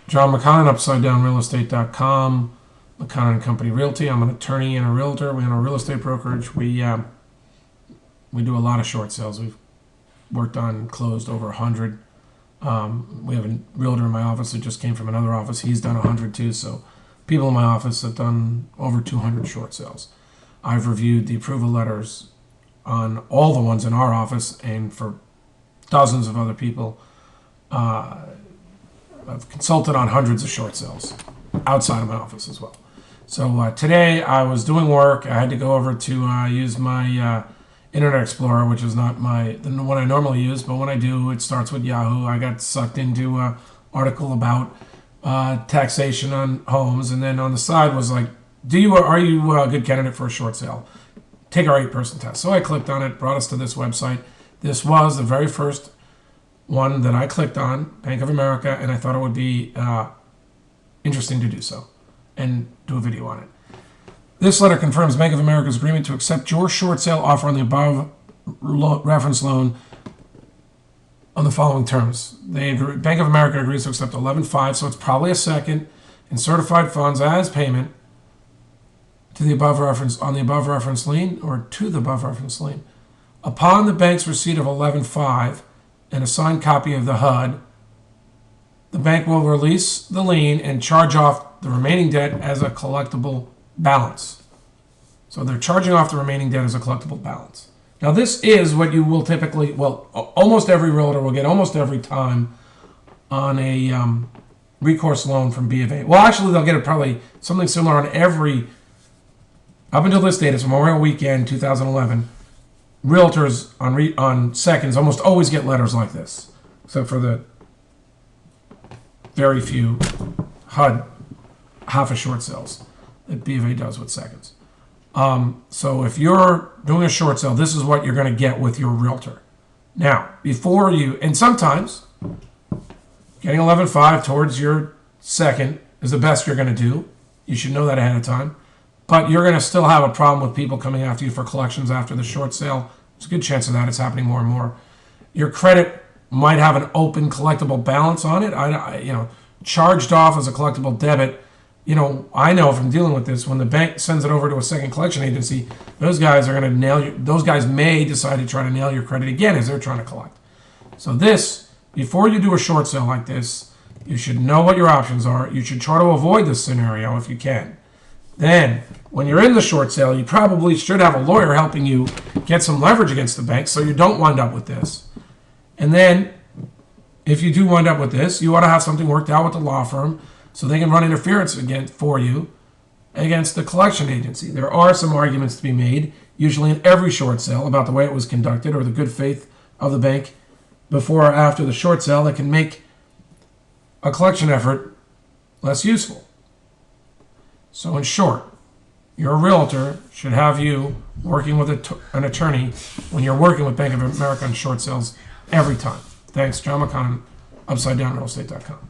John McConnin, UpsideDownRealEstate.com, McConnin and Company Realty. I'm an attorney and a realtor. We own a real estate brokerage. We do a lot of short sales. We've worked on, closed over 100. We have a realtor in my office that just came from another office. He's done 100 too. So people in my office have done over 200 short sales. I've reviewed the approval letters on all the ones in our office and for dozens of other people. I've consulted on hundreds of short sales outside of my office as well. So today I was doing work. I had to go over to use my Internet Explorer, which is not the one I normally use, but when I do, it starts with Yahoo. I got sucked into an article about taxation on homes, and then on the side was like, are you a good candidate for a short sale? Take our 8-person test. So I clicked on it, brought us to this website. This was the very first one that I clicked on, Bank of America, and I thought it would be interesting to do so and do a video on it. This letter confirms Bank of America's agreement to accept your short sale offer on the above reference loan on the following terms. Bank of America agrees to accept 11.5, so it's probably a second, in certified funds as payment to the above reference on the above reference lien or to the above reference lien. Upon the bank's receipt of 11.5 and a signed copy of the HUD, the bank will release the lien and charge off the remaining debt as a collectible balance. So they're charging off the remaining debt as a collectible balance. Now this is what you will typically, almost every realtor will get almost every time on a recourse loan from BofA. Well, actually they'll get it probably something similar on every, up until this date, it's Memorial Weekend 2011, realtors on seconds almost always get letters like this, except for the very few HUD half a short sales that BofA does with seconds. So if you're doing a short sale, this is what you're going to get with your realtor. Now, before you, and sometimes getting 11.5 towards your second is the best you're going to do. You should know that ahead of time. But you're going to still have a problem with people coming after you for collections after the short sale. There's a good chance of that. It's happening more and more. Your credit might have an open collectible balance on it. Charged off as a collectible debit. I know from dealing with this, when the bank sends it over to a second collection agency, those guys are going to nail you. Those guys may decide to try to nail your credit again as they're trying to collect. So this, before you do a short sale like this, you should know what your options are. You should try to avoid this scenario if you can. Then, when you're in the short sale, you probably should have a lawyer helping you get some leverage against the bank so you don't wind up with this. And then, if you do wind up with this, you ought to have something worked out with the law firm so they can run interference for you against the collection agency. There are some arguments to be made, usually in every short sale, about the way it was conducted or the good faith of the bank before or after the short sale that can make a collection effort less useful. So in short, your realtor should have you working with an attorney when you're working with Bank of America on short sales every time. Thanks, John McConnin, UpsideDownRealEstate.com.